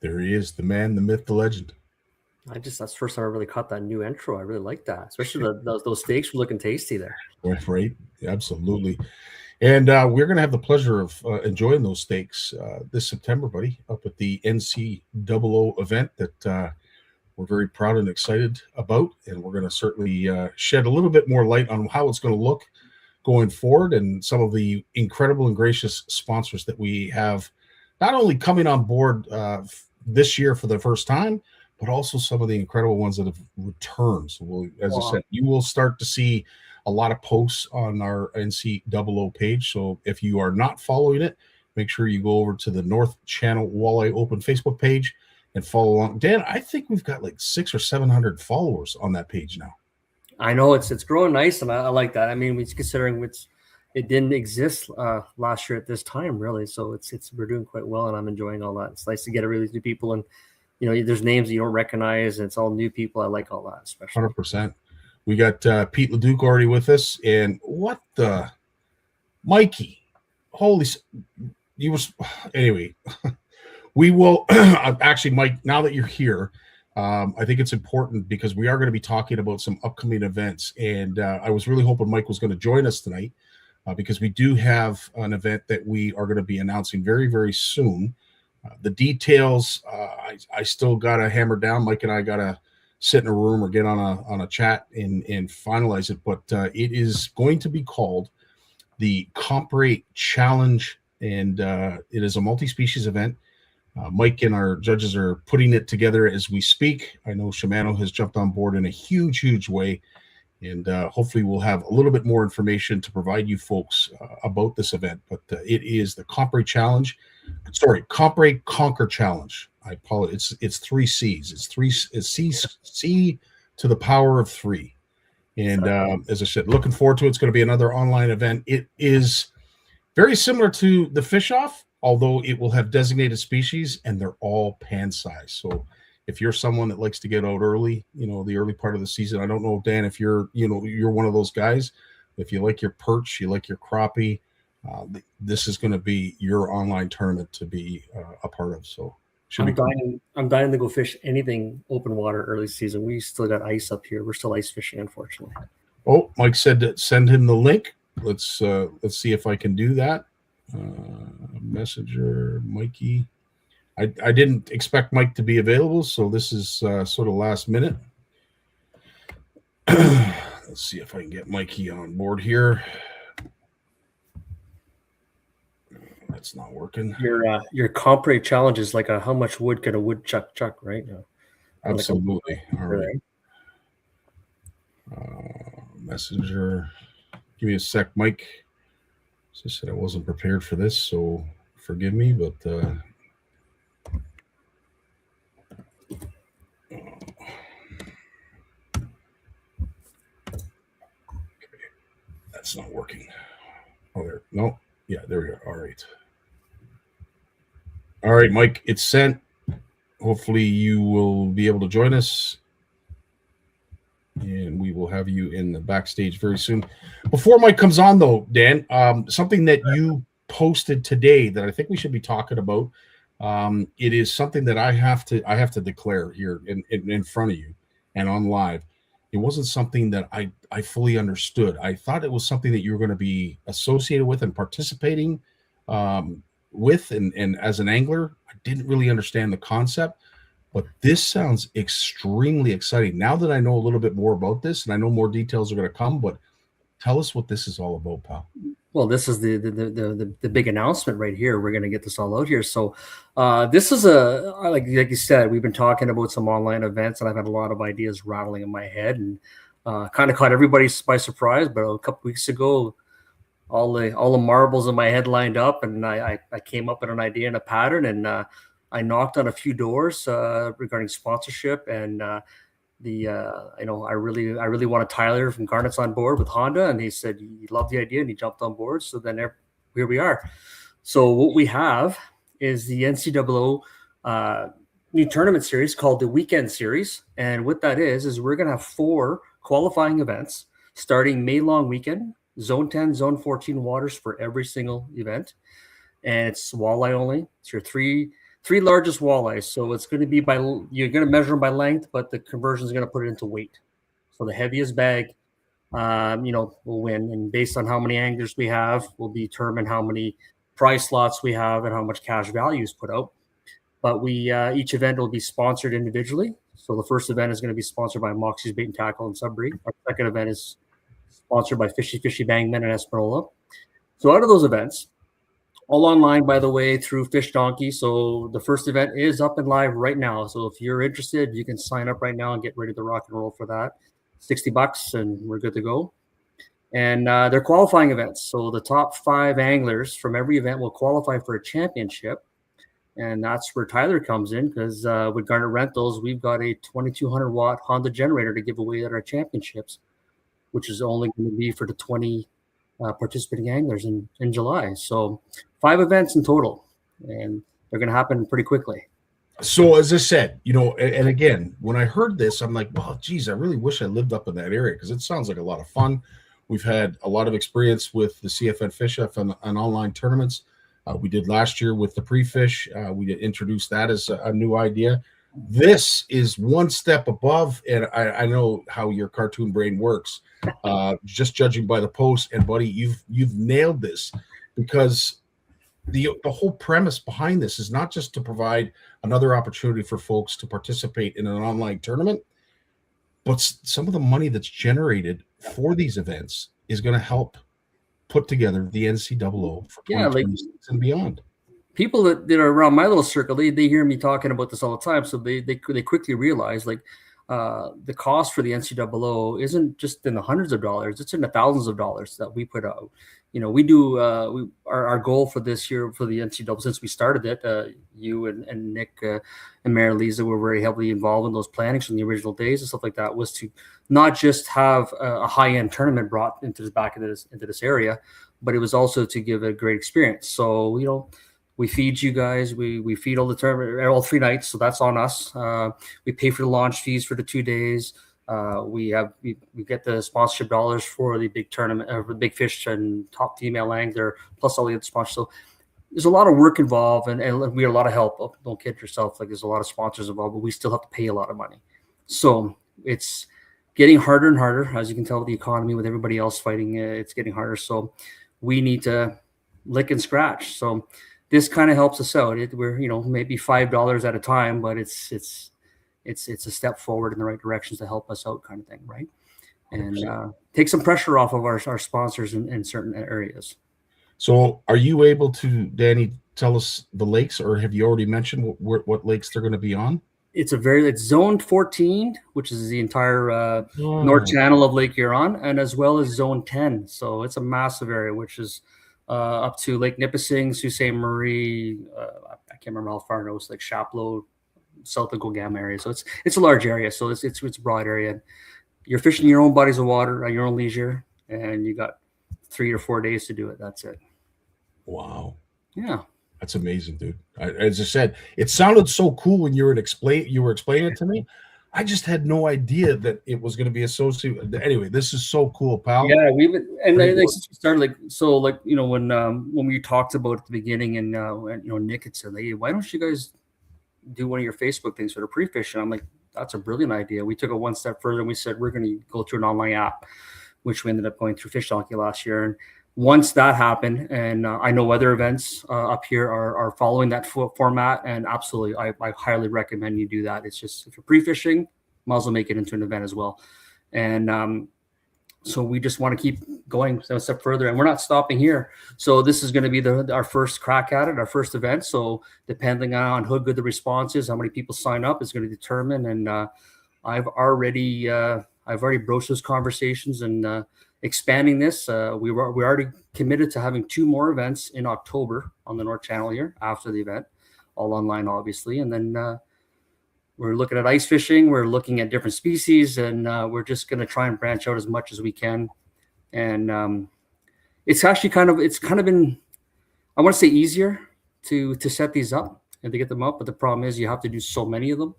There he is, the man, the myth, the legend. That's the first time I really caught that new intro. I really like that, especially those steaks were looking tasty there. Right, absolutely. And we're going to have the pleasure of enjoying those steaks this September, buddy, up at the NCOO event that we're very proud and excited about. And we're going to certainly shed a little bit more light on how it's going to look going forward and some of the incredible and gracious sponsors that we have not only coming on board this year for the first time, but also some of the incredible ones that have returned. So I said, you will start to see a lot of posts on our NCOO page. So if you are not following it, make sure you go over to the North Channel Walleye Open Facebook page and follow along. Dan, I think we've got like 600 or 700 followers on that page now. I know it's growing nice, and I like that. I mean, considering it didn't exist last year at this time, really. So we're doing quite well, and I'm enjoying all that. It's nice to get really new people, and there's names that you don't recognize, and it's all new people. I like all that, especially. 100%. We got Pete LeDuc already with us, and what the Mikey? Holy, anyway. We will actually, Mike. Now that you're here, I think it's important because we are going to be talking about some upcoming events, and I was really hoping Mike was going to join us tonight because we do have an event that we are going to be announcing very, very soon. The details, I still got to hammer down. Mike and I got to sit in a room or get on a chat and finalize it, but it is going to be called the Compre Challenge, and it is a multi-species event. Mike and our judges are putting it together as we speak. I know Shimano has jumped on board in a huge, huge way, and hopefully we'll have a little bit more information to provide you folks about this event. But it is the Compre Challenge. Sorry, Compre Conquer Challenge. I apologize. It's 3 C's. It's C to the power of 3. And as I said, looking forward to it. It's going to be another online event. It is very similar to the Fish Off, although it will have designated species, and they're all pan size. So if you're someone that likes to get out early, the early part of the season, I don't know, Dan, if you're one of those guys. If you like your perch, you like your crappie, this is going to be your online tournament to be a part of. So I'm dying to go fish anything open water early season. We still got ice up here. We're still ice fishing, unfortunately. Oh, Mike said to send him the link. Let's see if I can do that. Messenger, Mikey. I didn't expect Mike to be available, so this is sort of last minute. Let's see if I can get Mikey on board here. That's not working. Your Compre challenge is like how much wood can a woodchuck chuck, right? Absolutely. All right. Messenger. Give me a sec, Mike. As I said, I wasn't prepared for this, so forgive me, but that's not working. Oh, there. No. Yeah, there we go. All right, Mike, it's sent. Hopefully you will be able to join us, and we will have you in the backstage very soon. Before Mike comes on, though, Dan, something that you posted today that I think we should be talking about. It is something that I have to declare here in front of you and on live. It wasn't something that I fully understood. I thought it was something that you were going to be associated with and participating with, and as an angler, I didn't really understand the concept. But this sounds extremely exciting. Now that I know a little bit more about this, and I know more details are going to come, but Tell us what this is all about, pal. Well, this is the big announcement right here. We're going to get this all out here. So this is like you said, we've been talking about some online events, and I've had a lot of ideas rattling in my head, and kind of caught everybody by surprise. But a couple weeks ago, all the marbles in my head lined up, and I came up with an idea and a pattern, and I knocked on a few doors regarding sponsorship, and I really wanted Tyler from Garnet's on board with Honda, and he said he loved the idea and he jumped on board. So then here we are. So what we have is the NCAA new tournament series called the Weekend Series, and what that is we're going to have 4 qualifying events starting May long weekend. Zone 10, Zone 14 waters for every single event, and it's walleye only. It's your three largest walleyes. So it's going to be you're going to measure them by length, but the conversion is going to put it into weight. So the heaviest bag, will win. And based on how many anglers we have, will determine how many prize slots we have and how much cash value is put out. But each event will be sponsored individually. So the first event is going to be sponsored by Moxie's Bait and Tackle and Sudbury. Our second event is sponsored by Fishy Bangman and Espanola. So out of those events, all online, by the way, through Fish Donkey. So the first event is up and live right now. So if you're interested, you can sign up right now and get ready to rock and roll for that. $60 and we're good to go. And they're qualifying events. So the top 5 anglers from every event will qualify for a championship. And that's where Tyler comes in, because with Garnet Rentals, we've got a 2200 watt Honda generator to give away at our championships, which is only going to be for the 20 participating anglers in July. So 5 events in total, and they're going to happen pretty quickly. So as I said, and again, when I heard this, I'm like, well, geez, I really wish I lived up in that area, because it sounds like a lot of fun. We've had a lot of experience with the CFN Fish F and online tournaments. We did last year with the pre-fish. We did introduce that as a new idea. This is one step above, and I know how your cartoon brain works, just judging by the post. And buddy, you've nailed this, because the whole premise behind this is not just to provide another opportunity for folks to participate in an online tournament, but some of the money that's generated for these events is going to help put together the NCAA for 2026 and beyond. People that are around my little circle, they hear me talking about this all the time. So they quickly realize, like, the cost for the NCAA isn't just in the hundreds of dollars; it's in the thousands of dollars that we put out. We do our goal for this year for the NCAA, since we started it. You and Nick and Mary Lisa were very heavily involved in those plannings from the original days and stuff like that. Was to not just have a high-end tournament brought into this area, but it was also to give a great experience. So we feed you guys. We feed all the tournament all 3 nights, so that's on us. We pay for the launch fees for the 2 days. We get the sponsorship dollars for the big tournament, the big fish and top female angler, plus all the other sponsors. So there's a lot of work involved, and we have a lot of help. Don't kid yourself. Like, there's a lot of sponsors involved, but we still have to pay a lot of money. So it's getting harder and harder, as you can tell with the economy, with everybody else fighting. It's getting harder. So we need to lick and scratch. So this kind of helps us out. We're maybe $5 at a time, but it's a step forward in the right directions to help us out, kind of thing, right? And take some pressure off of our sponsors in certain areas. So are you able to, Danny, tell us the lakes, or have you already mentioned what lakes they're going to be on? It's Zone 14, which is the entire north channel of Lake Huron, and as well as Zone 10. So it's a massive area, which is up to Lake Nipissing, Sault Ste. Marie. I can't remember how far it was, like Chapleau, south of Gogama area. So it's a large area. So it's a broad area. You're fishing your own bodies of water at your own leisure, and you got 3 or 4 days to do it. That's it. Wow. Yeah. That's amazing, dude. As I said, it sounded so cool when you were explaining it to me. I just had no idea that it was going to be associated. Anyway, this is so cool, pal. Yeah, since we started, when we talked about it at the beginning, and Nick had said, "Hey, why don't you guys do one of your Facebook things for the pre-fish?" And I'm like, "That's a brilliant idea." We took it one step further, and we said we're going to go through an online app, which we ended up going through Fish Donkey last year. And once that happened, and I know other events up here are following that format, and absolutely, I highly recommend you do that. It's just, if you're pre-fishing, might as well make it into an event as well. And So we just want to keep going a step further, and we're not stopping here. So this is going to be our first crack at it, our first event. So depending on how good the response is, how many people sign up is going to determine. And I've already broached those conversations and expanding this. We already committed to having 2 more events in October on the North Channel here after the event, all online, obviously. And then we're looking at ice fishing. We're looking at different species, and we're just going to try and branch out as much as we can. And it's actually kind of been, I want to say, easier to set these up and to get them up. But the problem is you have to do so many of them.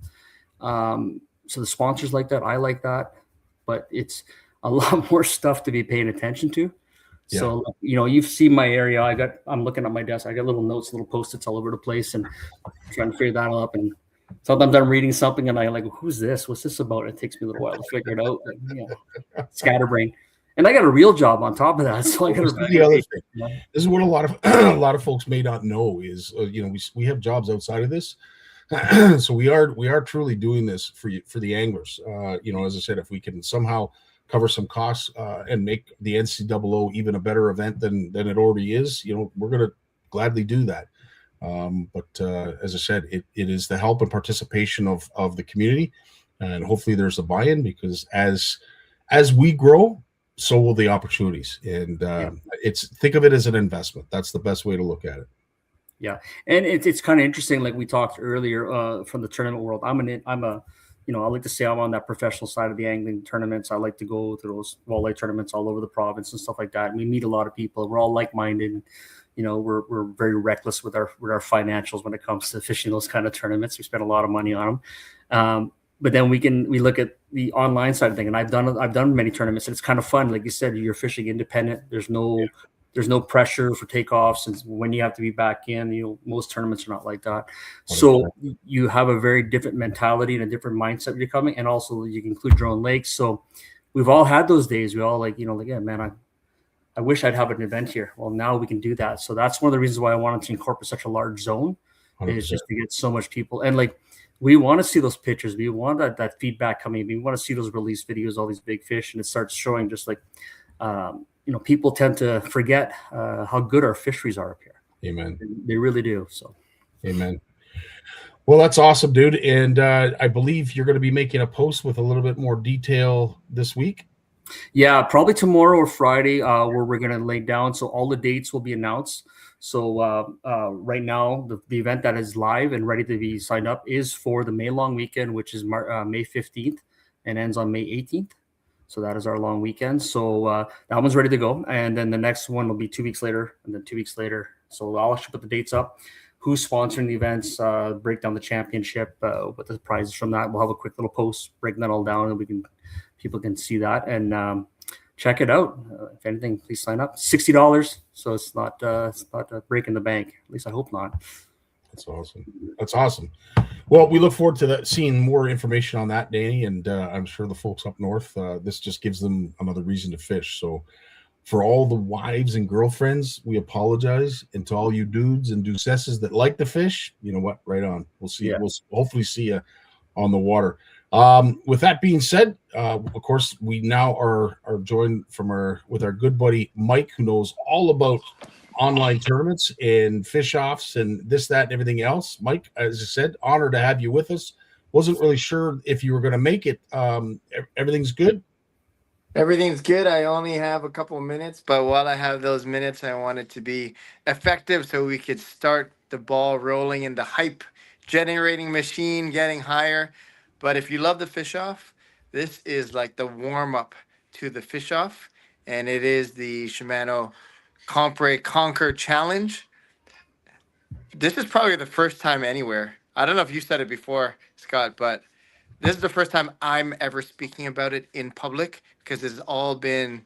So the sponsors like that. I like that. But it's a lot more stuff to be paying attention to. Yeah. So, you've seen my area. I'm looking at my desk. I got little notes, little Post-its all over the place, and trying to figure that up. And sometimes I'm reading something and I'm like, who's this? What's this about? It takes me a little while to figure it out. Scatterbrain. And I got a real job on top of that. So I got the other thing. This is what a lot of folks may not know is, we have jobs outside of this. So we are truly doing this for the anglers. As I said, if we can somehow cover some costs and make the NCAA even a better event than it already is, we're going to gladly do that. But as I said, it is the help and participation of the community, and hopefully there's a buy-in, because as we grow, so will the opportunities. And think of it as an investment. That's the best way to look at it. Yeah, and it's kind of interesting. Like we talked earlier from the tournament world. I like to say I'm on that professional side of the angling tournaments. I like to go to those walleye tournaments all over the province and stuff like that. And we meet a lot of people. We're all like-minded. We're very reckless with our financials when it comes to fishing those kind of tournaments. We spend a lot of money on them. But then we look at the online side of things, and I've done many tournaments, and it's kind of fun. Like you said, you're fishing independent. There's no pressure for takeoffs and when you have to be back in. Most tournaments are not like that. So you have a very different mentality and a different mindset you're coming, and also you can include your own lakes. So we've all had those days. We all man, I wish I'd have an event here. Well, now we can do that. So that's one of the reasons why I wanted to incorporate such a large zone 100%. Is just to get so much people. And we want to see those pictures. We want that feedback coming. We want to see those release videos, all these big fish, and it starts showing just people tend to forget how good our fisheries are up here. Amen. They really do. So, amen. Well, that's awesome, dude. And I believe you're going to be making a post with a little bit more detail this week. Yeah, probably tomorrow or Friday, where we're going to lay down. So all the dates will be announced. So right now, the event that is live and ready to be signed up is for the May long weekend, which is May 15th and ends on May 18th. So that is our long weekend. So that one's ready to go. And then the next one will be 2 weeks later, and then 2 weeks later. So I'll actually put the dates up, who's sponsoring the events, break down the championship, what the prizes from that. We'll have a quick little post breaking that all down, and people can see that and check it out. If anything, please sign up. $60. So it's not breaking the bank. At least I hope not. That's awesome. Well, we look forward to seeing more information on that, Danny, and I'm sure the folks up north, this just gives them another reason to fish. So for all the wives and girlfriends, we apologize. And to all you dudes and deucesses that like to fish, you know what? Right on. We'll see. Yeah. We'll hopefully see you on the water. With that being said, of course, we now are joined with our good buddy Mike, who knows all about online tournaments and fish offs and this, that, and everything else. Mike, as I said, honored to have you with us. Wasn't really sure if you were going to make it. Everything's good? Everything's good. I only have a couple of minutes, but while I have those minutes, I want it to be effective so we could start the ball rolling and the hype generating machine getting higher. But if you love the fish off, this is like the warm up to the fish off, and it is the Shimano Compre Conquer Challenge. This is probably the first time anywhere. I don't know if you said it before, Scott, but this is the first time I'm ever speaking about it in public, because it's all been,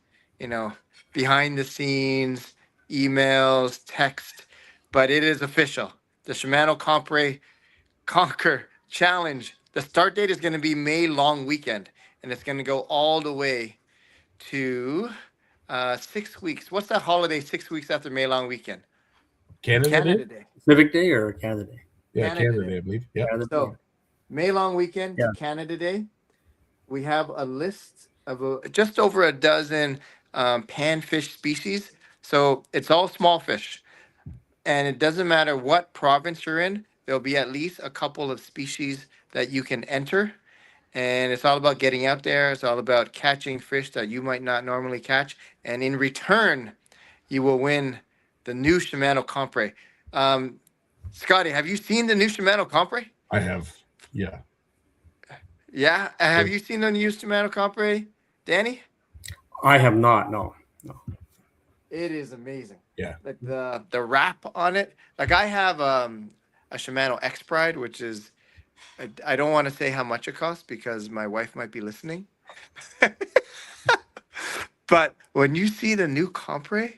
behind the scenes, emails, text, but it is official. The Shimano Compre Conquer Challenge. The start date is going to be May long weekend, and it's going to go all the way to 6 weeks. What's that holiday 6 weeks after May long weekend? Canada Day. Civic Day or Canada Day? Yeah, Canada Day, I believe. Yeah. So May long weekend to Canada Day. We have a list of just over a dozen panfish species. So it's all small fish. And it doesn't matter what province you're in, there'll be at least a couple of species that you can enter. And it's all about getting out there. It's all about catching fish that you might not normally catch. And in return, you will win the new Shimano Compre. Scottie, have you seen the new Shimano Compre? I have. Yeah. Yeah. Have you seen the new Shimano Compre, Danny? I have not. No. It is amazing. Yeah. Like the wrap on it. Like I have a Shimano X Pride, which is I don't want to say how much it costs because my wife might be listening. But when you see the new Compre,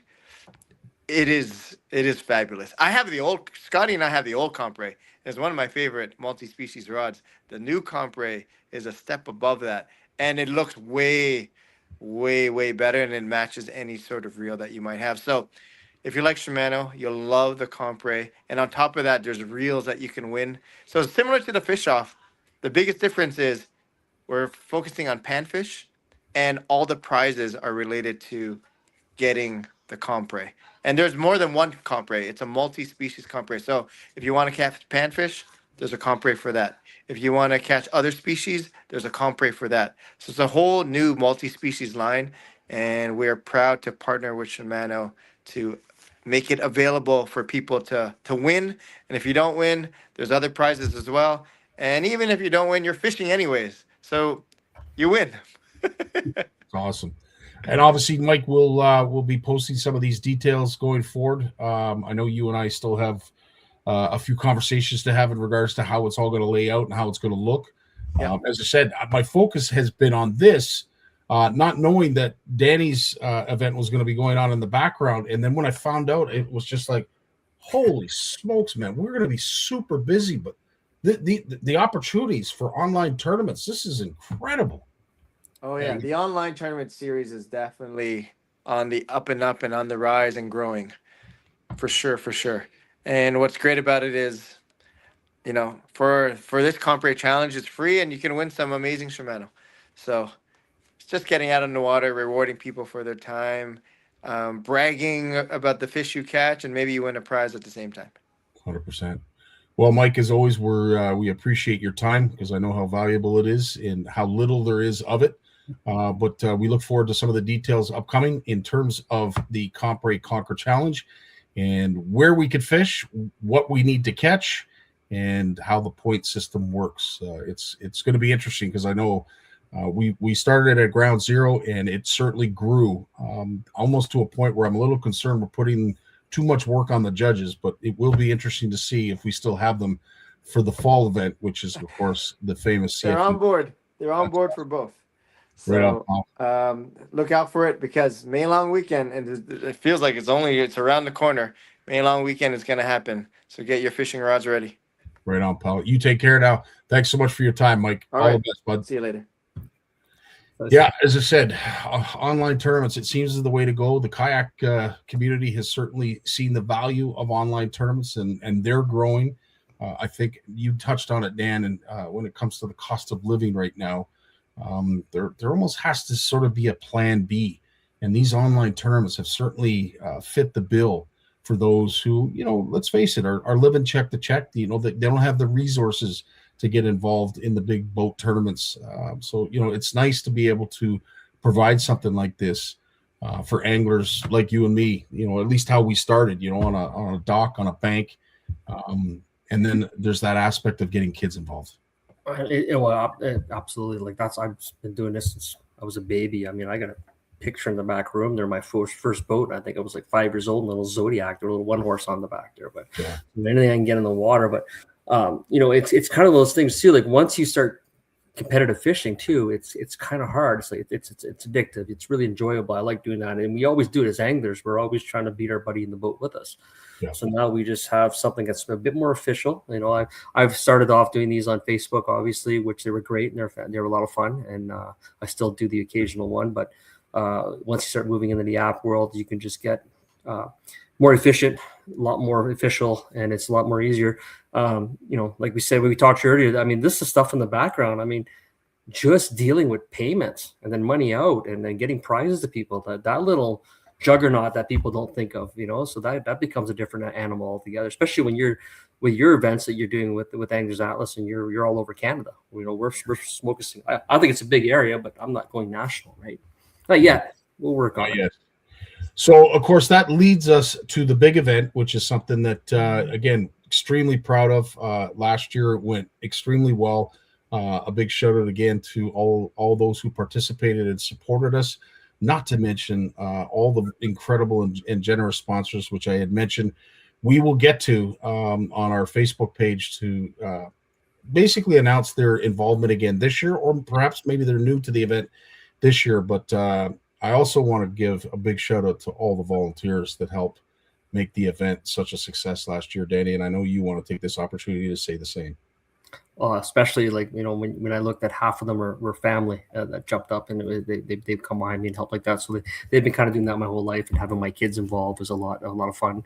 it is fabulous. I have the old Scottie and I have the old Compre. It's one of my favorite multi-species rods. The new Compre is a step above that, and it looks way better, and it matches any sort of reel that you might have. So if you like Shimano, you'll love the Compre. And on top of that, there's reels that you can win. So similar to the fish off, the biggest difference is we're focusing on panfish, and all the prizes are related to getting the Compre. And there's more than one Compre. It's a multi-species Compre. So if you want to catch panfish, there's a Compre for that. If you want to catch other species, there's a Compre for that. So it's a whole new multi-species line, and we're proud to partner with Shimano to make it available for people to win. And if you don't win, there's other prizes as well. And even if you don't win, you're fishing anyways. You win. Awesome. And obviously, Mike will be posting some of these details going forward. I know you and I still have a few conversations to have in regards to how it's all going to lay out and how it's going to look. Yeah. As I said, my focus has been on this, not knowing that Danny's event was going to be going on in the background. And then when I found out, it was just like, holy smokes, man, we're going to be super busy. But the opportunities for online tournaments, this is incredible. Oh yeah, the online tournament series is definitely on the up and on the rise and growing, for sure. And what's great about it is, for this Compre challenge, it's free and you can win some amazing Shimano. So it's just getting out on the water, rewarding people for their time, bragging about the fish you catch, and maybe you win a prize at the same time. 100%. Well, Mike, as always, we appreciate your time because I know how valuable it is and how little there is of it. But we look forward to some of the details upcoming in terms of the Compre Conquer Challenge and where we could fish, what we need to catch, and how the point system works. It's going to be interesting because I know we started at ground zero and it certainly grew almost to a point where I'm a little concerned we're putting too much work on the judges, but it will be interesting to see if we still have them for the fall event, which is, of course, the famous CFN. They're on board. They're on board for both. So look out for it because May Long Weekend, and it feels like it's around the corner. May Long Weekend is going to happen. So get your fishing rods ready. Right on, pal. You take care now. Thanks so much for your time, Mike. All right. The best, bud. See you later. Yeah, as I said, online tournaments, it seems is the way to go. The kayak community has certainly seen the value of online tournaments, and they're growing. I think you touched on it, Dan, and when it comes to the cost of living right now, there almost has to sort of be a plan B. And these online tournaments have certainly fit the bill for those who, let's face it, are living check to check. They don't have the resources to get involved in the big boat tournaments. So it's nice to be able to provide something like this for anglers like you and me, at least how we started, on a dock, on a bank. And then there's that aspect of getting kids involved. Absolutely. I've been doing this since I was a baby. I mean, I got a picture in the back room. They're my first boat. I think I was like 5 years old, little Zodiac, a little one horse on the back there, but anything I can get in the water. But it's kind of those things too. Like once you start competitive fishing too, it's kind of hard. It's like it's addictive. It's really enjoyable. I like doing that, and we always do it as anglers. We're always trying to beat our buddy in the boat with us. Yeah. So now we just have something that's a bit more official. I've started off doing these on Facebook, obviously, which they were great and they were a lot of fun, and I still do the occasional one. But once you start moving into the app world, you can just get more efficient, a lot more official, and it's a lot more easier. Like we said when we talked earlier, I mean, this is stuff in the background. I mean, just dealing with payments and then money out and then getting prizes to people, that little juggernaut that people don't think of, so that becomes a different animal altogether, especially when you're with your events that you're doing with Anglers Atlas and you're all over Canada. We're focusing. I think it's a big area, but I'm not going national, right? Not yet. We'll work on it. So, of course, that leads us to the big event, which is something that, again, extremely proud of. Last year it went extremely well. A big shout out again to all those who participated and supported us, not to mention all the incredible and generous sponsors, which I had mentioned. We will get to on our Facebook page to basically announce their involvement again this year, or perhaps maybe they're new to the event this year. But I also want to give a big shout out to all the volunteers that helped make the event such a success last year, Danny. And I know you want to take this opportunity to say the same. Especially when I looked at half of them were family that jumped up and they've come behind me and helped like that. So they've been kind of doing that my whole life, and having my kids involved was a lot of fun.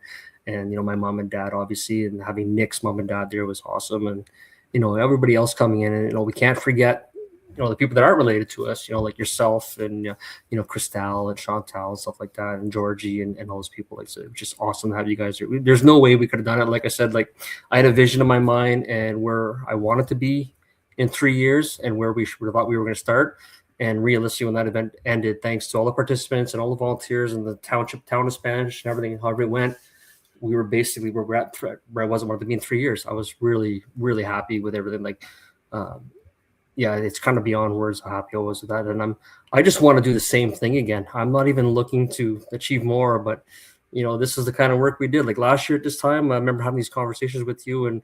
And, my mom and dad, obviously, and having Nick's mom and dad there was awesome. And, everybody else coming in, and, we can't forget, the people that aren't related to us, like yourself and, Christelle and Chantal and stuff like that, and Georgie and all those people. It's just awesome to have you guys here. There's no way we could have done it. Like I said, I had a vision in my mind and where I wanted to be in 3 years and where we thought we were going to start. And realistically, when that event ended, thanks to all the participants and all the volunteers and the town of Spanish and everything, however it went, we were basically where I wasn't wanted to be in 3 years. I was really, really happy with everything. Yeah, it's kind of beyond words how happy I was with that. And I just want to do the same thing again. I'm not even looking to achieve more, but this is the kind of work we did. Like last year at this time, I remember having these conversations with you, and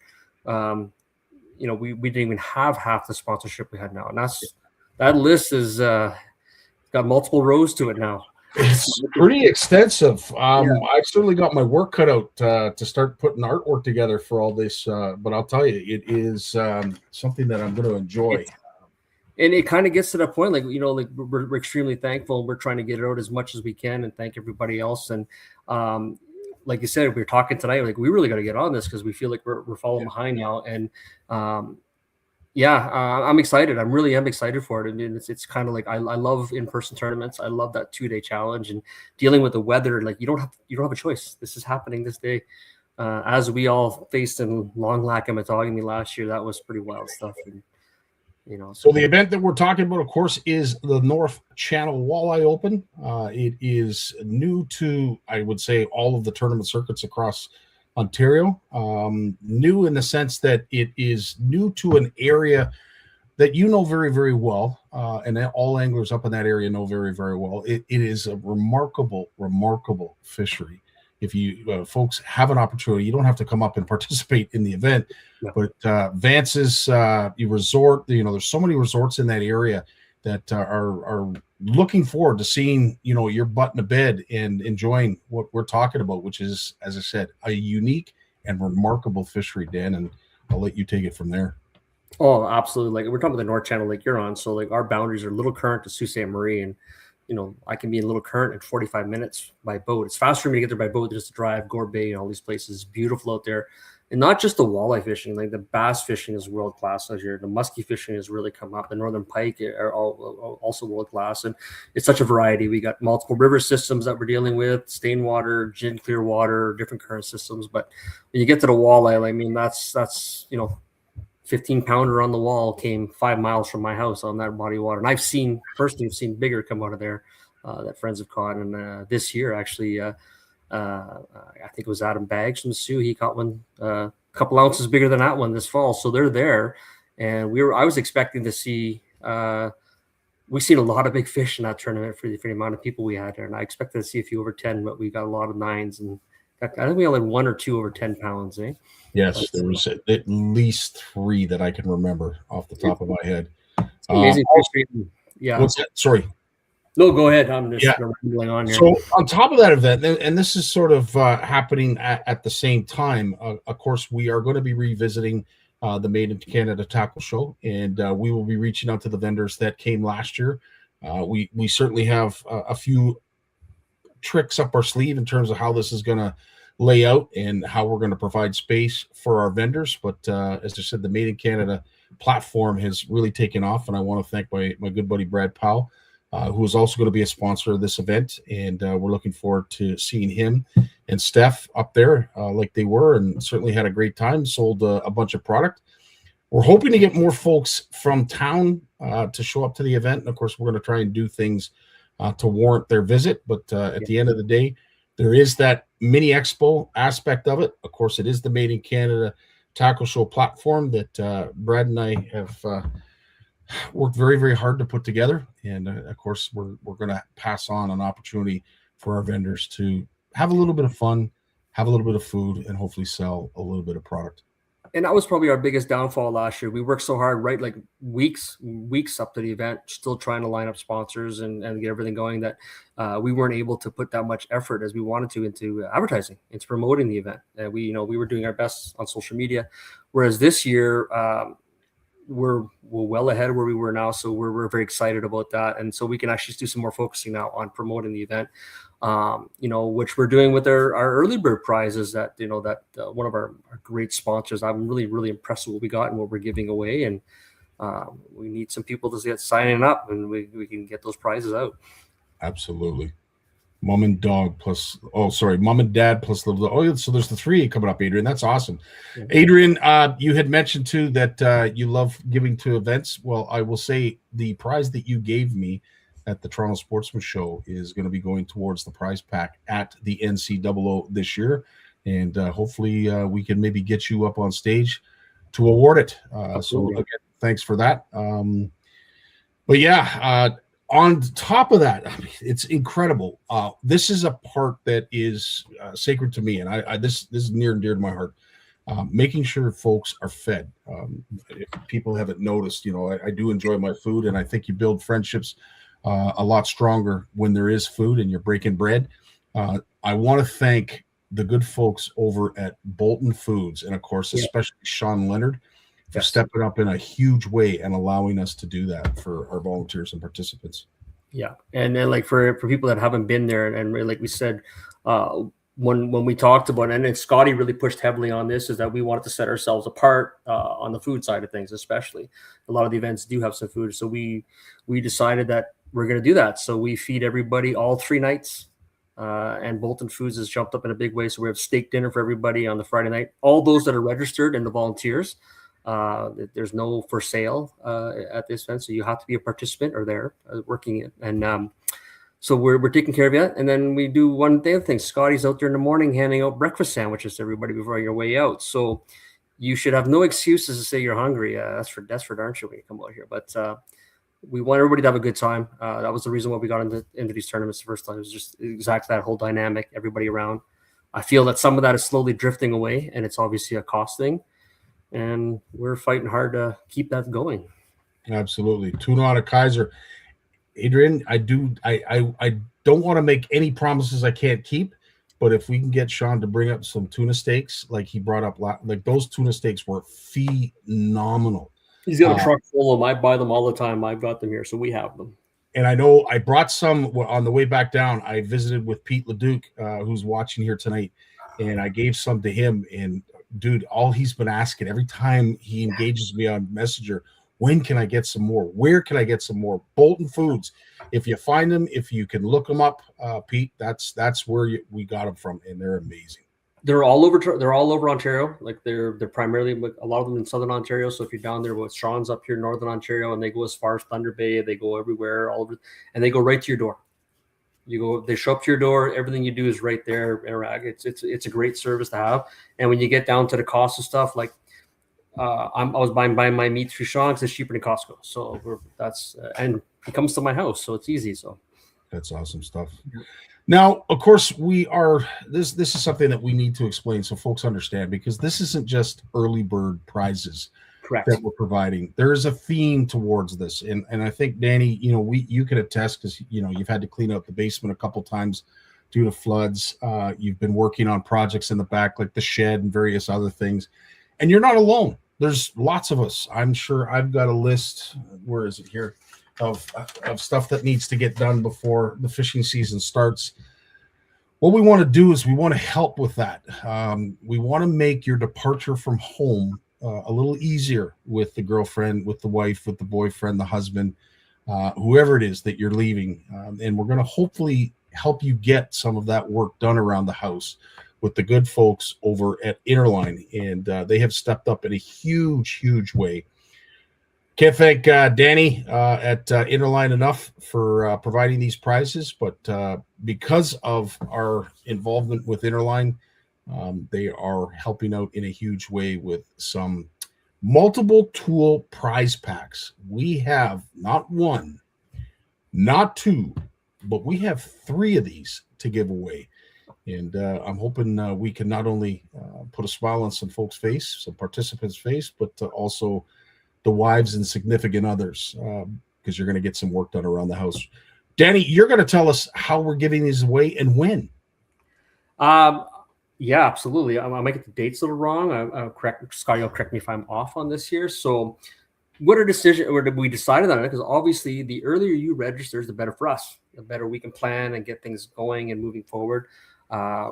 we didn't even have half the sponsorship we had now. And that list is got multiple rows to it now. It's pretty extensive. I certainly got my work cut out to start putting artwork together for all this. But I'll tell you, it is something that I'm going to enjoy. And it kind of gets to that point, we're extremely thankful. We're trying to get it out as much as we can, and thank everybody else. And like you said, we were talking tonight, we really got to get on this because we feel like we're falling behind now. And I'm excited. I really am excited for it. I mean, it's kind of I love in-person tournaments. I love that 2-day challenge and dealing with the weather. You don't have a choice. This is happening this day. As we all faced in Long Lac and Matagami last year, that was pretty wild stuff. And, so the event that we're talking about, of course, is the North Channel Walleye Open. It is new to, I would say, all of the tournament circuits across Ontario. New in the sense that it is new to an area that very, very well, and all anglers up in that area know very, very well. It is a remarkable fishery. If you folks have an opportunity, you don't have to come up and participate in the event, but Vance's resort, there's so many resorts in that area that are looking forward to seeing, your butt in a bed and enjoying what we're talking about, which is, as I said, a unique and remarkable fishery, Dan, and I'll let you take it from there. Oh, absolutely. We're talking about the North Channel Lake Huron. So our boundaries are Little Current to Sault Ste. Marie. And, I can be in Little Current in 45 minutes by boat. It's faster for me to get there by boat than just to drive. Gore Bay and all these places. Beautiful out there. And not just the walleye fishing, the bass fishing is world class out here. The muskie fishing has really come up. The northern pike are also world class, and it's such a variety. We got multiple river systems that we're dealing with: stain water, gin clear water, different current systems. But when you get to the walleye, that's 15-pounder on the wall came 5 miles from my house on that body of water, and I've seen bigger come out of there that friends have caught. And this year, actually. I think it was Adam Baggs from Sioux. He caught one a couple ounces bigger than that one this fall. So they're there, and I was expecting to see. We've seen a lot of big fish in that tournament for the amount of people we had there, and I expected to see a few over 10, but we got a lot of 9s, and I think we only had 1 or 2 over 10 pounds. Yes, there was at least 3 that I can remember off the top of my head. Amazing fish. Yeah. What's that? Sorry. No, go ahead. I'm just rambling on here. So on top of that event, and this is sort of happening at the same time, of course, we are going to be revisiting the Made in Canada Tackle Show, and we will be reaching out to the vendors that came last year. We certainly have a few tricks up our sleeve in terms of how this is going to layout and how we're going to provide space for our vendors. But as I said, the Made in Canada platform has really taken off, and I want to thank my good buddy Brad Powell, who is also going to be a sponsor of this event, and we're looking forward to seeing him and Steph up there like they were, and certainly had a great time, sold a bunch of product. We're hoping to get more folks from town to show up to the event, and of course, we're going to try and do things to warrant their visit, but at the end of the day, there is that mini expo aspect of it. Of course, it is the Made in Canada Tackle Show platform that Brad and I have worked very, very hard to put together. And of course, we're going to pass on an opportunity for our vendors to have a little bit of fun, have a little bit of food, and hopefully sell a little bit of product. And that was probably our biggest downfall last year. We worked so hard, right? Like weeks up to the event, still trying to line up sponsors and get everything going, that we weren't able to put that much effort as we wanted to into advertising, into promoting the event. We were doing our best on social media, whereas this year we're well ahead of where we were now. So we're very excited about that. And so we can actually do some more focusing now on promoting the event, which we're doing with our early bird prizes that one of our great sponsors. I'm really, really impressed with what we got and what we're giving away. And we need some people to get signing up, and we can get those prizes out. Absolutely. Mom and dad plus so there's the three coming up, Adrian. That's awesome. Yeah. Adrian, you had mentioned too that you love giving to events. Well, I will say the prize that you gave me at the Toronto Sportsman Show is going to be going towards the prize pack at the NCAA this year. And hopefully we can maybe get you up on stage to award it. So again, thanks for that. But yeah, on top of that, I mean, it's incredible. This is a part that is sacred to me, and this is near and dear to my heart. Making sure folks are fed. If people haven't noticed, I do enjoy my food, and I think you build friendships a lot stronger when there is food and you're breaking bread. I want to thank the good folks over at Bolton Foods, and of course, especially Sean Leonard, for stepping up in a huge way and allowing us to do that for our volunteers and participants. Yeah. And then like for people that haven't been there, and like we said, when we talked about it, and Scottie really pushed heavily on this, is that we wanted to set ourselves apart on the food side of things, especially. A lot of the events do have some food. So we decided that we're going to do that. So we feed everybody all 3 nights. And Bolton Foods has jumped up in a big way. So we have steak dinner for everybody on the Friday night. All those that are registered and the volunteers. There's no for sale at this event, so you have to be a participant or there working it. And so we're taking care of you. And then we do one day of things. Scottie's out there in the morning handing out breakfast sandwiches to everybody before your way out. So you should have no excuses to say you're hungry. That's for darn sure when you come out here. But we want everybody to have a good time. That was the reason why we got into these tournaments the first time. It was just exactly that whole dynamic, everybody around. I feel that some of that is slowly drifting away, and it's obviously a cost thing. And we're fighting hard to keep that going. Absolutely. Tuna out of Kaiser. Adrian, I don't want to make any promises I can't keep, but if we can get Sean to bring up some tuna steaks, like he brought up, like those tuna steaks were phenomenal. He's got a truck full of them. I buy them all the time. I've got them here, so we have them. And I know I brought some on the way back down. I visited with Pete Leduc, who's watching here tonight, and I gave some to him. And dude, all he's been asking every time he engages me on Messenger, when can I get some more? Where can I get some more? Bolton Foods. If you find them, if you can look them up, Pete, that's where we got them from, and they're amazing. They're all over. They're all over Ontario. Like they're primarily a lot of them in Southern Ontario. So if you're down there, with Sean's up here in Northern Ontario, and they go as far as Thunder Bay, they go everywhere, all over, and they go right to your door. They show up to your door. Everything you do is right there. It's a great service to have. And when you get down to the cost of stuff, like I was buying my meat through Sean because it's cheaper than Costco. So and he comes to my house, so it's easy. So that's awesome stuff. Now, of course, we are. This is something that we need to explain so folks understand, because this isn't just early bird prizes. Correct. That we're providing. There is a theme towards this, and I think, Danny, you can attest, because you've had to clean out the basement a couple times due to floods. You've been working on projects in the back, like the shed and various other things, and you're not alone. There's lots of us. I'm sure I've got a list. Where is it here? Of stuff that needs to get done before the fishing season starts. what we want to do is we want to help with that. We want to make your departure from home a little easier with the girlfriend, with the wife, with the boyfriend, the husband, whoever it is that you're leaving. And we're going to hopefully help you get some of that work done around the house with the good folks over at Interline. And they have stepped up in a huge way. Can't thank Danny at Interline enough for providing these prizes, but because of our involvement with Interline, they are helping out in a huge way with some multiple tool prize packs. We have not one, not two, but we have 3 of these to give away. And I'm hoping we can not only put a smile on some folks' face, some participants' face, but also the wives and significant others, because you're going to get some work done around the house. Danny, you're going to tell us how we're giving these away and when. Yeah, absolutely. I might get the dates a little wrong. Scottie will correct me if I'm off on this here. So what we decided on it, because obviously the earlier you register, the better for us. The better we can plan and get things going and moving forward.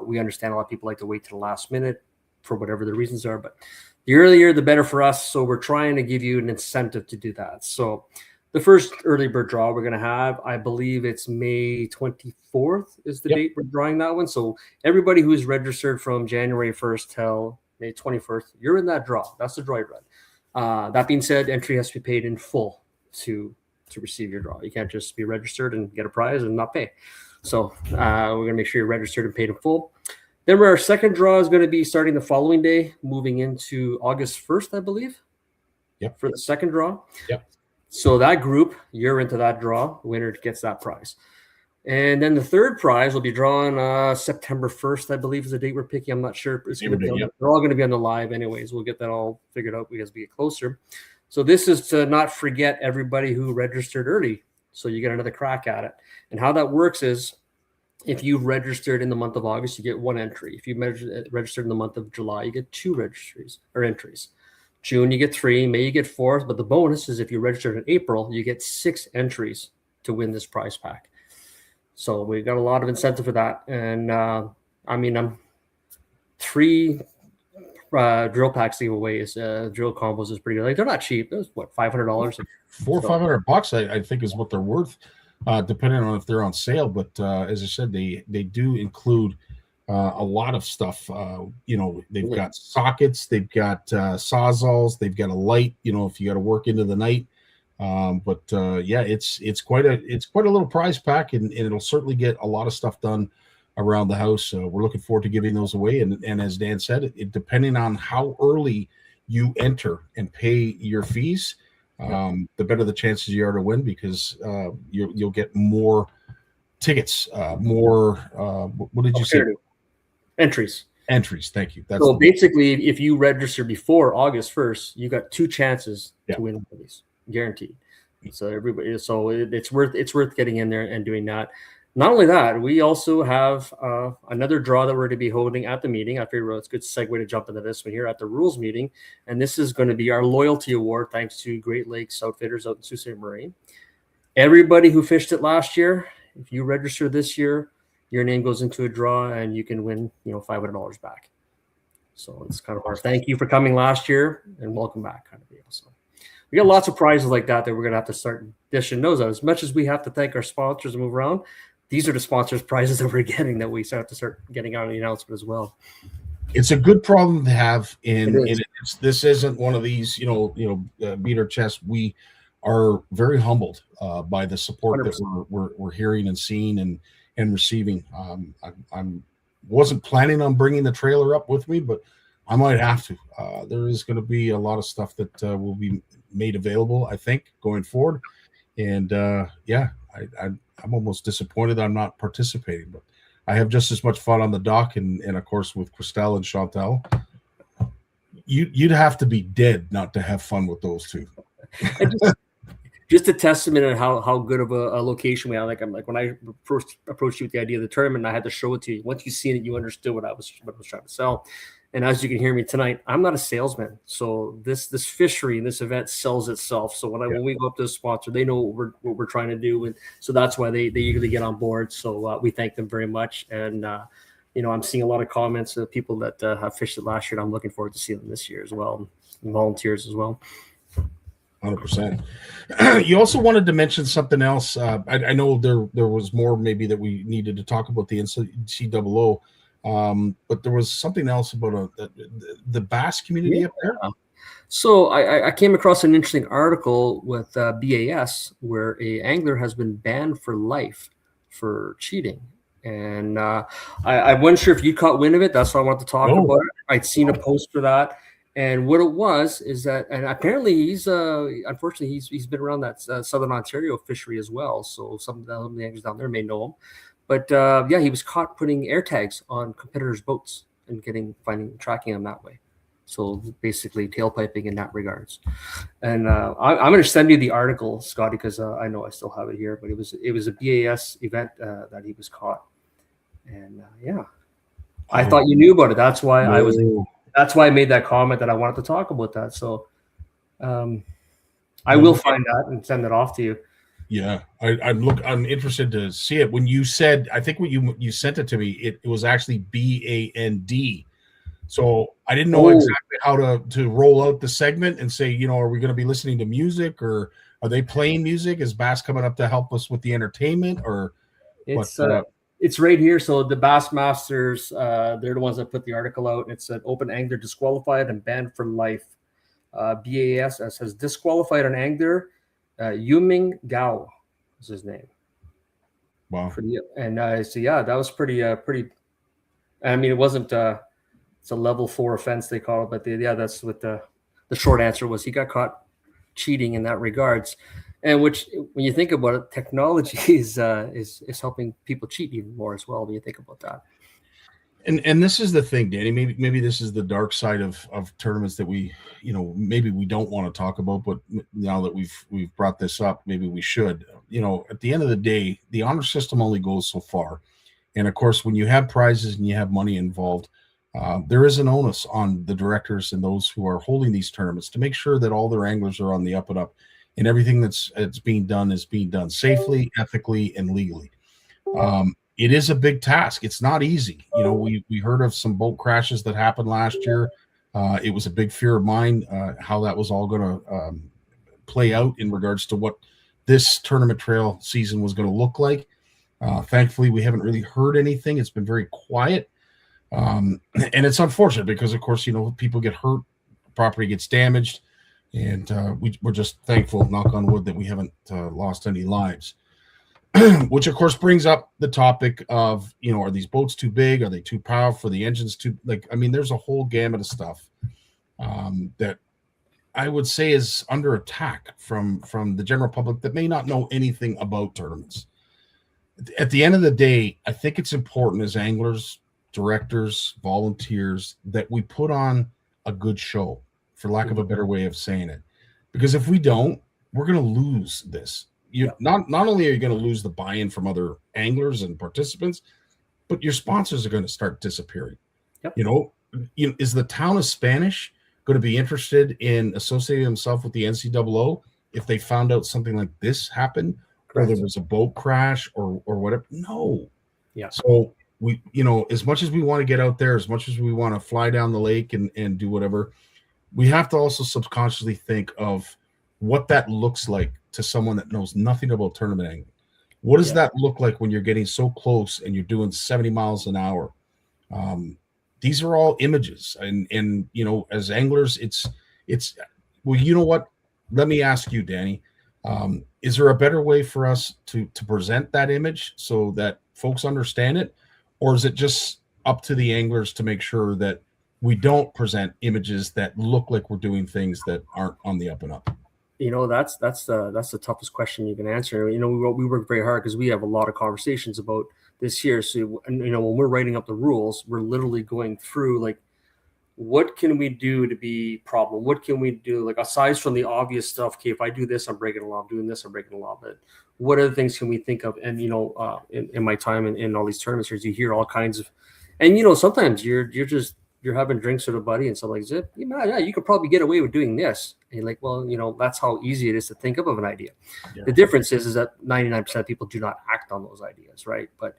We understand a lot of people like to wait to the last minute for whatever the reasons are, but the earlier, the better for us. So we're trying to give you an incentive to do that. So the first early bird draw we're going to have, I believe it's May 24th is the date we're drawing that one. So everybody who's registered from January 1st till May 21st, you're in that draw. That's the draw you run. That being said, entry has to be paid in full to receive your draw. You can't just be registered and get a prize and not pay. So we're going to make sure you're registered and paid in full. Then our second draw is going to be starting the following day, moving into August 1st, I believe. Yep. For the second draw. Yep. So that group, you're into that draw. Winner gets that prize. And then the third prize will be drawn September 1st, I believe is the date we're picking. I'm not sure. They're all going to be on the live anyways. We'll get that all figured out as we get closer. So this is to not forget everybody who registered early. So you get another crack at it. And how that works is, if you registered in the month of August, you get 1 entry. If you registered in the month of July, you get 2 entries. June, you get 3. May, you get 4. But the bonus is if you registered in April, you get 6 entries to win this prize pack. So we've got a lot of incentive for that. And I'm 3 drill packs giveaways. Drill combos is pretty good. Like, they're not cheap. Those $500? $400 or $500, I think, is what they're worth. Depending on if they're on sale, but as I said, they do include a lot of stuff. They've got sockets, they've got sawzalls, they've got a light. If you got to work into the night. It's quite a little prize pack, and it'll certainly get a lot of stuff done around the house. We're looking forward to giving those away, and as Dan said, depending on how early you enter and pay your fees, the better the chances you are to win, because you'll get more tickets, what did you say? Entries. Thank you. So basically, if you register before August 1st, you got 2 chances to win one of these, guaranteed. So it's worth getting in there and doing that. Not only that, we also have another draw that we're going to be holding at the meeting. I figure it's a good segue to jump into this one here at the rules meeting. And this is going to be our loyalty award, thanks to Great Lakes Outfitters out in Sault Ste. Marie. Everybody who fished it last year, if you register this year, your name goes into a draw and you can win, $500 back. So it's kind of our thank you for coming last year and welcome back kind of deal. So we got lots of prizes like that we're going to have to start dishing those out. As much as we have to thank our sponsors and move around, these are the sponsors' prizes that we're getting that we start getting out of the announcement as well. It's a good problem to have, this isn't one of these, beat our chest. We are very humbled by the support 100%. That we're hearing and seeing and receiving. I wasn't planning on bringing the trailer up with me, but I might have to. There is going to be a lot of stuff that will be made available, I think, going forward. And I'm almost disappointed I'm not participating, but I have just as much fun on the dock and of course with Christelle and Chantal. You'd have to be dead not to have fun with those two. Just a testament on how good of a location we have. Like when I first approached you with the idea of the tournament, I had to show it to you. Once you seen it, you understood what I was trying to sell. And as you can hear me tonight, I'm not a salesman. So this fishery and this event sells itself. So when we go up to a sponsor, they know what we're trying to do. And so that's why they usually get on board. So we thank them very much. And, I'm seeing a lot of comments of people that have fished it last year. And I'm looking forward to seeing them this year as well. And volunteers as well. 100%. You also wanted to mention something else. I know there was more maybe that we needed to talk about the NCAA. But there was something else about the bass community up there. So I came across an interesting article with BAS where a angler has been banned for life for cheating. And I wasn't sure if you caught wind of it. That's why I wanted to talk about it. I'd seen a post for that. And what it was is that, and apparently he's unfortunately he's been around that Southern Ontario fishery as well. So some of the anglers down there may know him. But he was caught putting air tags on competitors' boats and tracking them that way. So basically tailpiping in that regards. And I'm going to send you the article, Scottie, because I know I still have it here. But it was a BAS event that he was caught. And I thought you knew about it. That's why That's why I made that comment that I wanted to talk about that. So I will find that and send it off to you. Yeah, I'm interested to see it. When you said, I think when you sent it to me, it was actually BAND. So I didn't know exactly how to roll out the segment and say, are we going to be listening to music, or are they playing music? Is Bass coming up to help us with the entertainment, or it's right here. So the Bassmasters, they're the ones that put the article out. It said open angler disqualified and banned for life. BAS has disqualified an angler. Yuming Gao is his name. Wow. That was pretty. I mean, it wasn't. It's a level 4 offense they call it, but that's what the short answer was. He got caught cheating in that regards, and which, when you think about it, technology is helping people cheat even more as well. When you think about that. And this is the thing, Danny. Maybe this is the dark side of tournaments that we, maybe we don't want to talk about. But now that we've brought this up, maybe we should. At the end of the day, the honor system only goes so far. And of course, when you have prizes and you have money involved, there is an onus on the directors and those who are holding these tournaments to make sure that all their anglers are on the up and up, and everything that's being done is being done safely, ethically, and legally. It is a big task. It's not easy. We heard of some boat crashes that happened last year. It was a big fear of mine, how that was all going to play out in regards to what this tournament trail season was going to look like. Thankfully, we haven't really heard anything. It's been very quiet. And it's unfortunate because, of course, people get hurt, property gets damaged, and we're just thankful, knock on wood, that we haven't lost any lives. Which, of course, brings up the topic of, are these boats too big? Are they too powerful? Are the engines too, there's a whole gamut of stuff that I would say is under attack from the general public that may not know anything about tournaments. At the end of the day, I think it's important as anglers, directors, volunteers, that we put on a good show, for lack of a better way of saying it. Because if we don't, we're going to lose this. Not only are you going to lose the buy-in from other anglers and participants, but your sponsors are going to start disappearing. Yep. Is the town of Spanish going to be interested in associating themselves with the NCAA if they found out something like this happened, or there was a boat crash or whatever? No. Yeah. So we, as much as we want to get out there, as much as we want to fly down the lake and do whatever, we have to also subconsciously think of what that looks like to someone that knows nothing about tournament angling. What does that look like when you're getting so close and you're doing 70 miles an hour? These are all images, and as anglers, it's well, you know what? Let me ask you, Danny. Is there a better way for us to present that image so that folks understand it, or is it just up to the anglers to make sure that we don't present images that look like we're doing things that aren't on the up and up? That's the toughest question you can answer. We work very hard because we have a lot of conversations about this here. So, when we're writing up the rules, we're literally going through what can we do to be problem? What can we do? Aside from the obvious stuff, okay, if I do this, I'm breaking the law. I'm doing this, I'm breaking the law. But what other things can we think of? And, in my time in all these tournaments, you hear all kinds of, and, sometimes you're just you're having drinks with a buddy and something like that, yeah, you could probably get away with doing this. And you're like, well, that's how easy it is to think up of an idea. Yeah. The difference is that 99% of people do not act on those ideas, right? But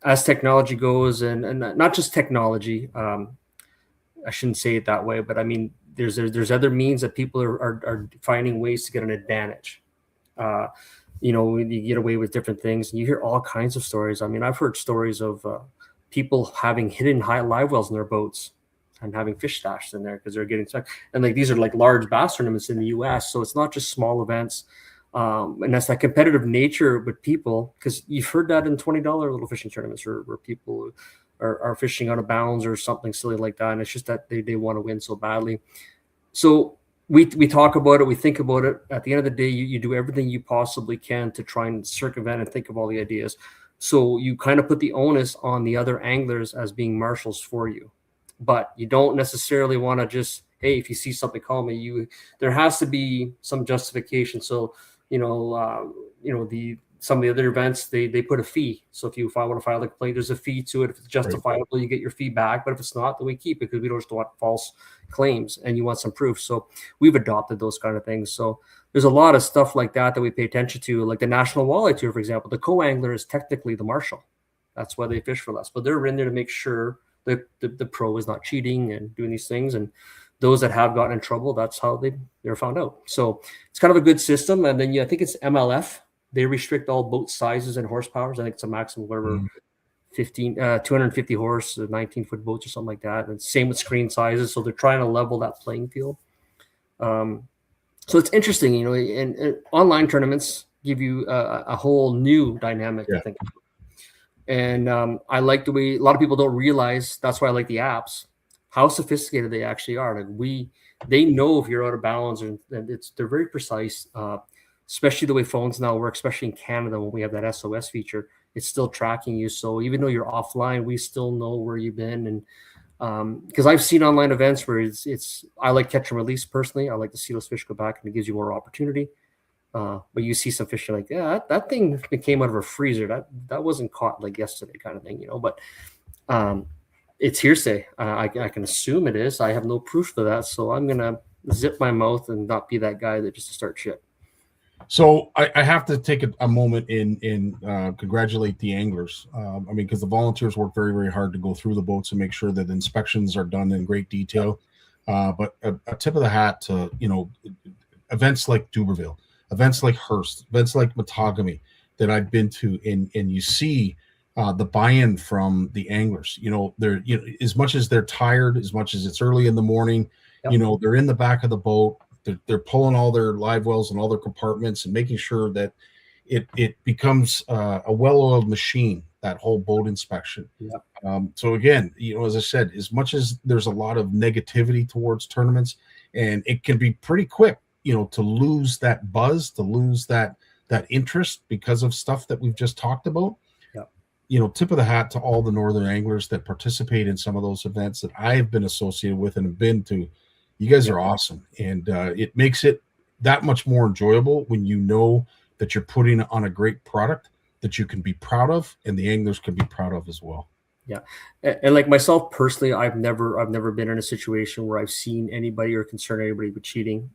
as technology goes, and not just technology, I shouldn't say it that way, but I mean, there's other means that people are finding ways to get an advantage. You get away with different things, and you hear all kinds of stories. I mean, I've heard stories of people having hidden high live wells in their boats and having fish stashed in there because they're getting stuck. And like these are like large bass tournaments in the U.S., so it's not just small events. And that's that competitive nature with people, because you've heard that in $20 little fishing tournaments where people are fishing out of bounds or something silly like that. And it's just that they want to win so badly. So we talk about it, we think about it. At the end of the day, you do everything you possibly can to try and circumvent and think of all the ideas. So you kind of put the onus on the other anglers as being marshals for you. But you don't necessarily want to just, hey, if you see something, call me. There has to be some justification. So, some of the other events, they put a fee. So if you want to file a complaint, there's a fee to it. If it's justifiable, right, you get your fee back. But if it's not, then we keep it, because we don't just want false claims and you want some proof. So we've adopted those kind of things. So there's a lot of stuff like that we pay attention to, like the National Walleye Tour, for example. The co-angler is technically the marshal. That's why they fish for less. But they're in there to make sure that the pro is not cheating and doing these things. And those that have gotten in trouble, that's how they're found out. So it's kind of a good system. And then I think it's MLF. They restrict all boat sizes and horsepowers. I think it's a maximum whatever 250 horse, 19-foot boats or something like that. And same with screen sizes. So they're trying to level that playing field. So it's interesting, and online tournaments give you a whole new dynamic to think about. And I like the way a lot of people don't realize, that's why I like the apps, how sophisticated they actually are. Like they know if you're out of bounds, and they're very precise. Especially the way phones now work, especially in Canada when we have that SOS feature, it's still tracking you. So even though you're offline, we still know where you've been. And because I've seen online events where I like catch and release personally. I like to see those fish go back, and it gives you more opportunity. But you see some fish, you're like, yeah, that thing came out of a freezer. That wasn't caught like yesterday, kind of thing, But it's hearsay. I can assume it is. I have no proof of that, so I'm gonna zip my mouth and not be that guy that just to start shit. So I have to take a moment and congratulate the anglers. Because the volunteers work very, very hard to go through the boats and make sure that inspections are done in great detail. But a tip of the hat to, events like Duberville, events like Hearst, events like Matagami that I've been to, and you see the buy-in from the anglers. They're, as much as they're tired, as much as it's early in the morning, they're in the back of the boat. They're pulling all their live wells and all their compartments and making sure that it becomes a well-oiled machine, that whole boat inspection. Yeah. So again, as I said, as much as there's a lot of negativity towards tournaments, and it can be pretty quick, to lose that buzz, to lose that interest because of stuff that we've just talked about. Yeah. Tip of the hat to all the northern anglers that participate in some of those events that I've been associated with and have been to. You guys are awesome, and it makes it that much more enjoyable when you know that you're putting on a great product that you can be proud of, and the anglers can be proud of as well. Yeah, and like myself personally, I've never been in a situation where I've seen anybody or concerned anybody with cheating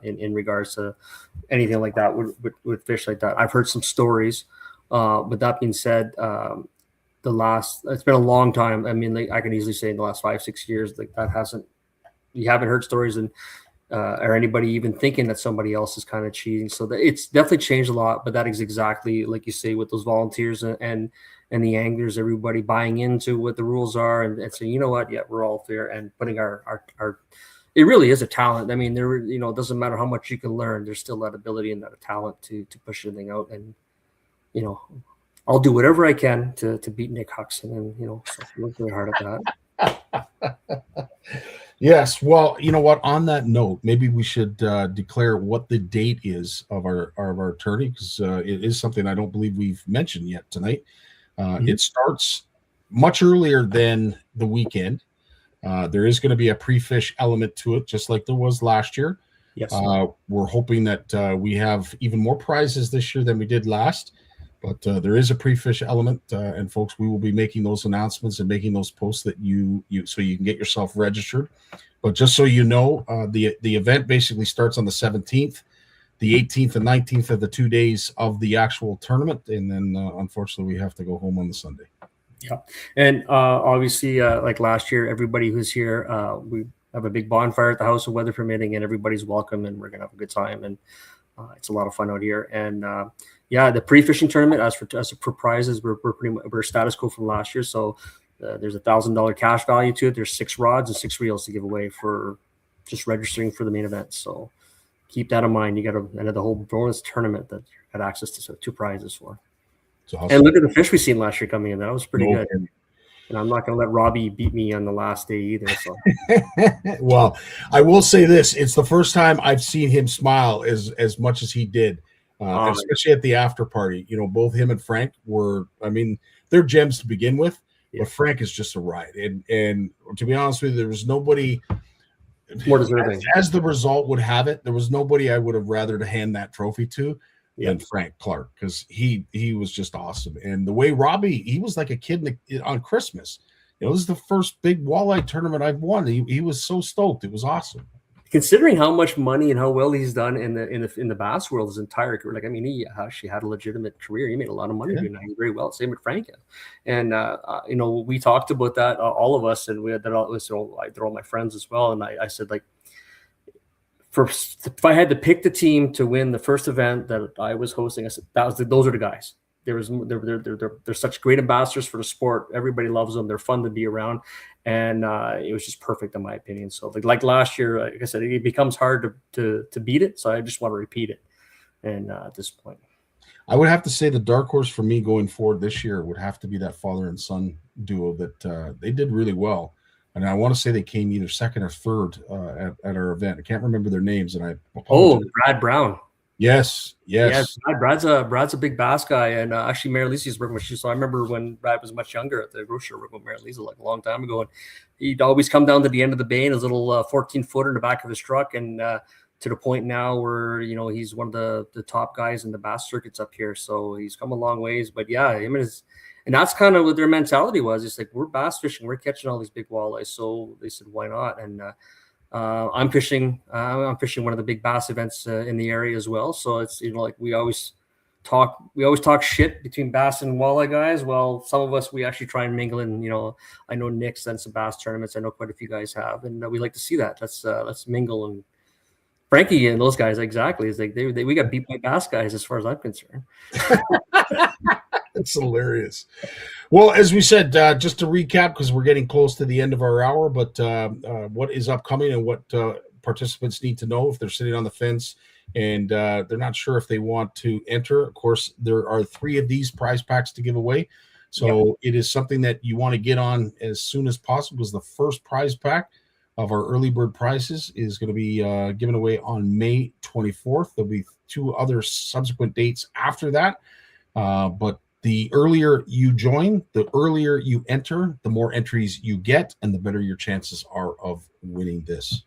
in regards to anything like that with fish like that. I've heard some stories, but that being said, it's been a long time. I mean, I can easily say in the last 5-6 years, like you haven't heard stories or anybody even thinking that somebody else is kind of cheating. So it's definitely changed a lot, but that is exactly like you say, with those volunteers and the anglers, everybody buying into what the rules are and saying, you know what, yeah, we're all fair, and putting our it really is a talent. I mean, it doesn't matter how much you can learn, there's still that ability and that talent to push anything out. And, I'll do whatever I can to beat Nick Huxon, and, so I work really hard at that. Yes. Well, you know what? On that note, maybe we should declare what the date is of our tourney, because it is something I don't believe we've mentioned yet tonight. It starts much earlier than the weekend. There is going to be a pre-fish element to it, just like there was last year. Yes. We're hoping that we have even more prizes this year than we did last. But there is a pre-fish element, and folks, we will be making those announcements and making those posts that you so you can get yourself registered. But just so you know, the event basically starts on the 17th. The 18th and 19th are the 2 days of the actual tournament, and then unfortunately we have to go home on the Sunday. Yeah, and obviously, like last year, everybody who's here, we have a big bonfire at the house, weather permitting, and everybody's welcome, and we're gonna have a good time, and it's a lot of fun out here. And yeah, the pre-fishing tournament, as for prizes, we're status quo from last year, so there's $1,000 cash value to it. There's 6 rods and 6 reels to give away for just registering for the main event. So keep that in mind. You got to enter the whole bonus tournament that you had access to 2 prizes for. Awesome. And look at the fish we seen last year coming in. That was pretty good. And I'm not going to let Robbie beat me on the last day either. So, well, I will say this: it's the first time I've seen him smile as much as he did, especially at the after party. You know, both him and Frank were. I mean, they're gems to begin with, but Frank is just a ride. And to be honest with you, there was nobody. More deserving. As the result would have it, there was nobody I would have rather to hand that trophy to than Frank Clark, because he was just awesome. And the way Robbie, he was like a kid on Christmas. You know, this is the first big walleye tournament I've won. He was so stoked. It was awesome. Considering how much money and how well he's done in the bass world his entire career, like I mean, he actually had a legitimate career. He made a lot of money doing that. He's very well. Same with Frank. And you know, we talked about that, all of us, and we had that. I throw all my friends as well. And I said, like, if I had to pick the team to win the first event that I was hosting, I said those are the guys. They're such great ambassadors for the sport. Everybody loves them. They're fun to be around, and it was just perfect in my opinion. So like last year, like I said, it becomes hard to beat it. So I just want to repeat it. And at this point, I would have to say the dark horse for me going forward this year would have to be that father and son duo that they did really well. And I want to say they came either second or third at our event. I can't remember their names, and I apologize. Brad Brown. Yes. Brad's a big bass guy, and actually Mary Lisa's working with you. So I remember when Brad was much younger at the grocery store working with Mary Lisa like a long time ago, and he'd always come down to the end of the bay in his little 14-footer in the back of his truck, and to the point now where, you know, he's one of the top guys in the bass circuits up here. So he's come a long ways. But yeah, and that's kind of what their mentality was. It's like, we're bass fishing, we're catching all these big walleyes. So they said, why not? And I'm fishing one of the big bass events in the area as well. So it's, you know, like we always talk shit between bass and walleye guys. Well, some of us, we actually try and mingle, and, you know, I know Nick's done some bass tournaments. I know quite a few guys have, and we like to see that. Let's mingle. And Frankie and those guys, exactly. It's like we got beat by bass guys as far as I'm concerned. It's hilarious. Well, as we said, just to recap, because we're getting close to the end of our hour, but what is upcoming and what participants need to know if they're sitting on the fence and they're not sure if they want to enter. Of course, there are 3 of these prize packs to give away. So It is something that you want to get on as soon as possible, because the first prize pack of our early bird prizes is going to be given away on May 24th. There'll be 2 other subsequent dates after that. But the earlier you join, the earlier you enter, the more entries you get, and the better your chances are of winning this.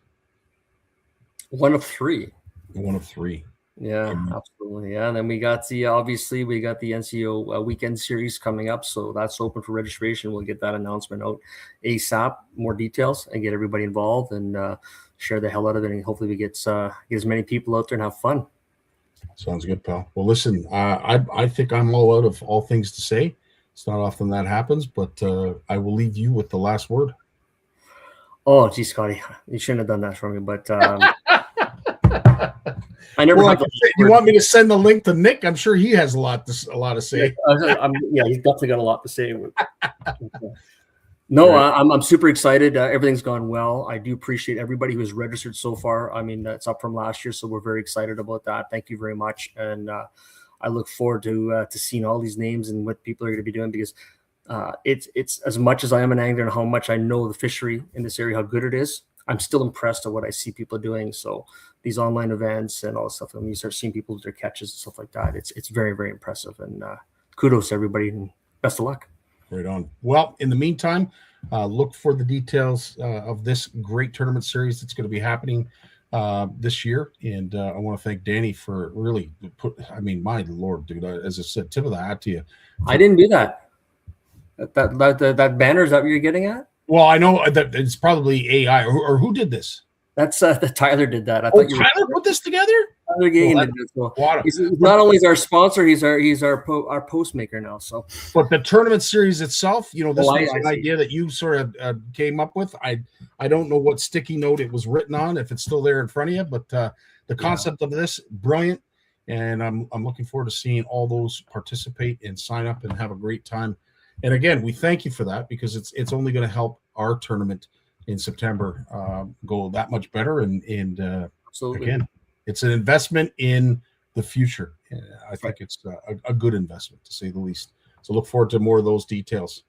One of three. Yeah, absolutely. Yeah, and then we got the NCO weekend series coming up, so that's open for registration. We'll get that announcement out ASAP, more details, and get everybody involved and share the hell out of it. And hopefully we get as many people out there and have fun. Sounds good, pal. Well, listen, I think I'm all out of all things to say. It's not often that happens, but I will leave you with the last word. Oh, geez, Scottie, you shouldn't have done that for me, but I never. Well, you want me to send the link to Nick? I'm sure he has a lot to say. He's definitely got a lot to say. No, I'm super excited. Everything's gone well. I do appreciate everybody who has registered so far. I mean, that's up from last year, so we're very excited about that. Thank you very much, and I look forward to seeing all these names and what people are going to be doing, because it's as much as I am an angler and how much I know the fishery in this area, how good it is, I'm still impressed at what I see people doing. So these online events and all this stuff, when you start seeing people with their catches and stuff like that, it's very, very impressive. And kudos to everybody and best of luck. Right on. Well, in the meantime, look for the details of this great tournament series that's going to be happening this year, and I want to thank Danny for really my Lord, dude, as I said, tip of the hat to you. I didn't do that. That banner, is that what you're getting at? Well, I know that it's probably AI or who did this. That's Tyler did that. Tyler put this together. Tyler Gagan did this. So he's not only our sponsor, he's our post maker now. So, but the tournament series itself, this was an idea that you sort of came up with. I don't know what sticky note it was written on, if it's still there in front of you, but the concept of this, brilliant, and I'm looking forward to seeing all those participate and sign up and have a great time. And again, we thank you for that, because it's only going to help our tournament in September go that much better. And absolutely, again, it's an investment in the future. I think it's a good investment, to say the least. So look forward to more of those details.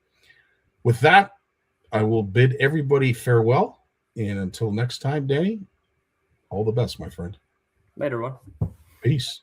With that, I will bid everybody farewell. And until next time, Danny, all the best, my friend. Later, everyone. Peace.